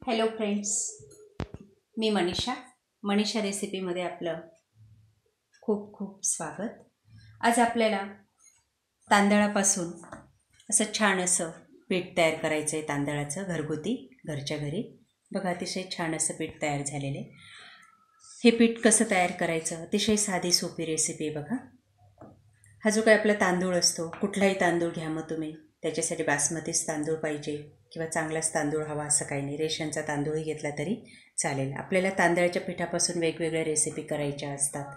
Hello friends, मी मनीषा रेसिपीमध्ये आपलं खूप खूप स्वागत. आज आपल्याला तांदळापासून असं छान असं पीठ तयार करायचं आहे. तांदळाचं घरगुती, घरच्या घरी. बघा, अतिशय छान असं पीठ तयार झालेलं आहे. हे पीठ कसं तयार करायचं, अतिशय साधी सोपी रेसिपी आहे. बघा, हा जो काय आपला तांदूळ असतो, कुठलाही तांदूळ घ्या मग तुम्ही. त्याच्यासाठी बासमतीच तांदूळ पाहिजे किंवा चांगलाच तांदूळ हवा असं काही नाही. रेशनचा तांदूळही घेतला तरी चालेल. आपल्याला तांदळाच्या पिठापासून वेगवेगळ्या रेसिपी करायच्या असतात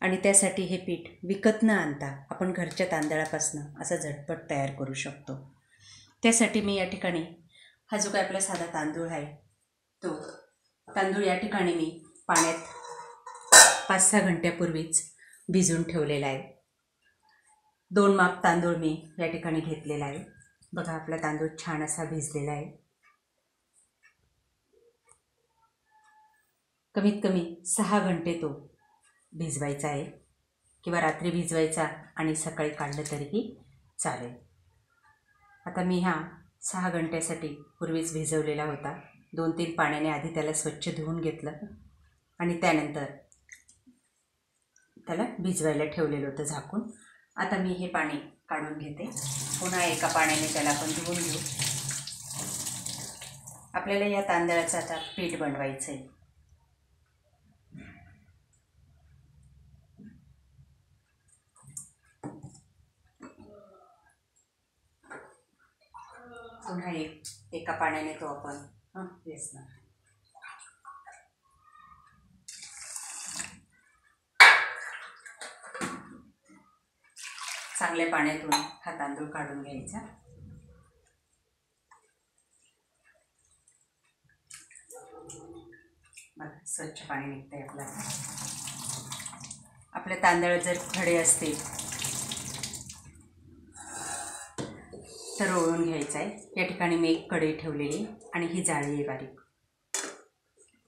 आणि त्यासाठी हे पीठ विकत न आणता आपण घरच्या तांदळापासून असं झटपट तयार करू शकतो. त्यासाठी मी या ठिकाणी हा जो काय आपला साधा तांदूळ आहे, तो तांदूळ या ठिकाणी मी पाण्यात 5-6 घंट्यापूर्वीच भिजवून ठेवलेला आहे. 2 माप तांदूळ मी या ठिकाणी घेतलेला आहे. बघा, आपला तांदूळ छान असा भिजलेला आहे. कमीत कमी 6 घंटे तो भिजवायचा आहे किंवा रात्री भिजवायचा आणि सकाळी काढलं तरीही चालेल. आता मी हा 6 घंट्यासाठी पूर्वीच भिजवलेला होता. 2-3 पाण्याने आधी त्याला स्वच्छ धुवून घेतलं आणि त्यानंतर त्याला भिजवायला ठेवलेलं होतं झाकून. आता मी हे पाणी काढून घेते. पुन्हा एका पाण्याने त्याला आपण धुवून घेऊ. आपल्याला या तांदळाचं आता पीठ बनवायचं आहे. पुन्हा एका पाण्याने तो आपण ना चांगल्या पाण्यातून हा तांदूळ काढून घ्यायचा. बघा, स्वच्छ पाणी निघतंय आपल्याला. आपले तांदूळ जर खडे असतील तर ओळून घ्यायचं आहे. या ठिकाणी मी एक कढई ठेवलेली आणि ही जाळी आहे बारीक.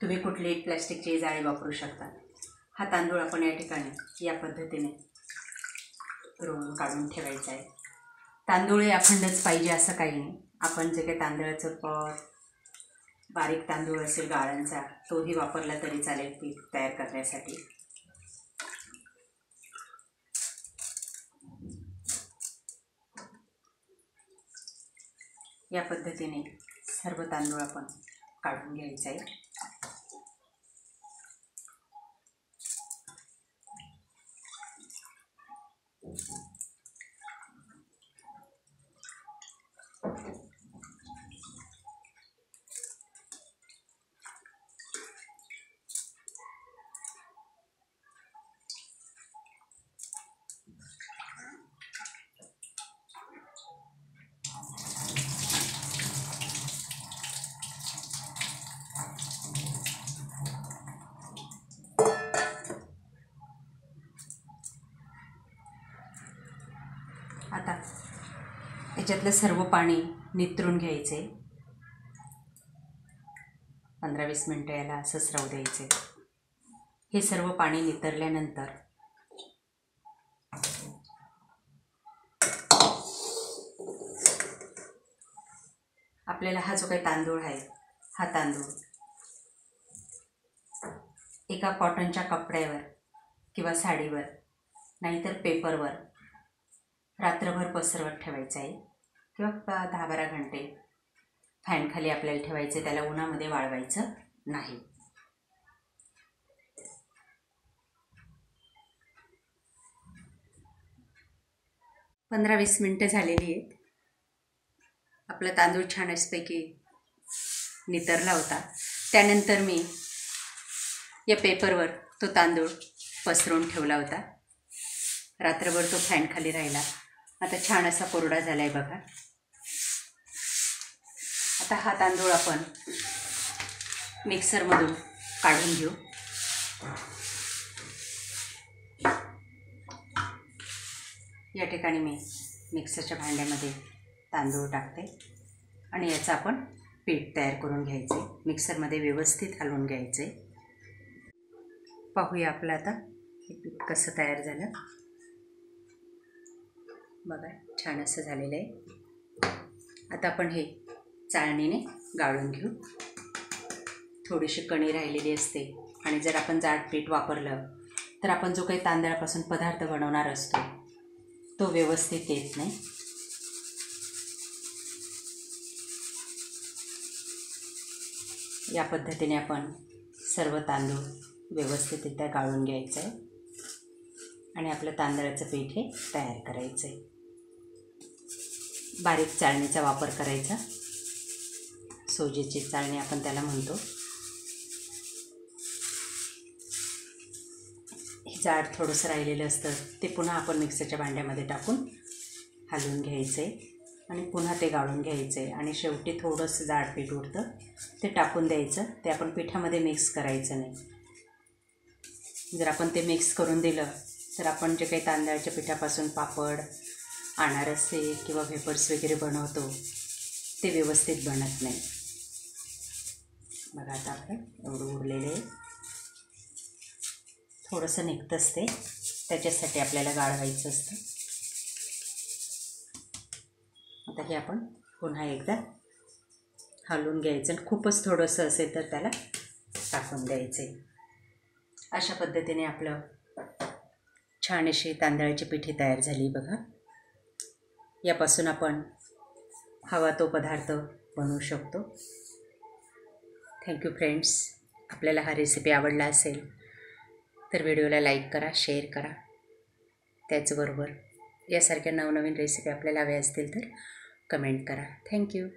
तुम्ही कुठली प्लॅस्टिकची जाळी वापरू शकता. हा तांदूळ आपण या ठिकाणी या पद्धतीने रोवून काढून ठेवायचा आहे. तांदूळ हे अखंडच पाहिजे असं काही नाही. आपण जे काही तांदळाचं बारीक तांदूळ असेल गाळांचा, तोही वापरला तरी चालेल पीठ तयार करण्यासाठी. या पद्धतीने सर्व तांदूळ आपण काढून घ्यायचा आहे. आता याच्यातलं सर्व पाणी नितरून घ्यायचे. 15-20 मिनटं याला असंच राहू द्यायचे. हे सर्व पाणी नितरल्यानंतर आपल्याला हा जो काही तांदूळ आहे, हा तांदूळ एका कॉटनच्या कपड्यावर किंवा साडीवर नाहीतर पेपरवर रात्रभर पसरवत ठेवायचं आहे किंवा 10-12 घंटे फॅनखाली आपल्याला ठेवायचं. त्याला उन्हामध्ये वाळवायचं नाही. पंधरा 20 मिनटं झालेली आहेत. आपला तांदूळ छान अशापैकी नितरला होता. त्यानंतर मी या पेपरवर तो तांदूळ पसरवून ठेवला होता. रात्रभर तो फॅनखाली राहिला. आता छान असा कोरडा झाला आहे बघा. आता हा तांदूळ आपण मिक्सरमधून काढून घेऊ. या ठिकाणी मी मिक्सरच्या भांड्यामध्ये तांदूळ टाकते आणि याचं आपण पीठ तयार करून घ्यायचे. मिक्सरमध्ये व्यवस्थित हलवून घ्यायचे. पाहूया आपलं आता हे पीठ कसं तयार झालं. बघा, छान असं झालेलं आहे. आता आपण हे चाळणीने गाळून घेऊ. थोडीशी कणी राहिलेली असते आणि जर आपण जाड पीठ वापरलं तर आपण जो काही तांदळापासून पदार्थ बनवणार असतो तो व्यवस्थित येत नाही. या पद्धतीने आपण सर्व तांदूळ व्यवस्थितरित्या गाळून घ्यायचं आहे आणि आपलं तांदळाचं पीठ हे तयार करायचं आहे. बारीक चाळणीचा वापर करायचा. सोजीची चाळणी आपण त्याला म्हणतो. हे जाड थोडंसं राहिलेलं असतं ते पुन्हा आपण मिक्सरच्या भांड्यामध्ये टाकून हलवून घ्यायचं आहे आणि पुन्हा ते गाळून घ्यायचं आहे आणि शेवटी थोडंसं जाड पीठ उरतं ते टाकून द्यायचं. ते आपण पिठामध्ये मिक्स करायचं नाही. जर आपण ते मिक्स करून दिलं तर आपण जे काही तांदळाच्या पिठापासून पापड, अनारसे किंवा वेफर्स वगैरे बनवतो ते व्यवस्थित बनत नाही. बघा आता आपण एवढं उरलेलं आहे. थोडंसं निघतंच ते, त्याच्यासाठी आपल्याला गाळवायचं असतं. आता हे आपण पुन्हा एकदा हलवून घ्यायचं आणि खूपच थोडंसं असेल तर त्याला टाकून द्यायचं आहे. अशा पद्धतीने आपलं छान अशी तांदळाची पिठी तयार झाली बघा. यापासून आपण हवा तो पदार्थ बनवू शकतो. Thank you friends. आपल्याला हा रेसिपी आवडला असेल तर व्हिडिओला लाईक करा, शेअर करा. त्याचबरोबर यासारख्या नवनवीन रेसिपी आपल्याला हव्या असतील तर कमेंट करा. थँक्यू.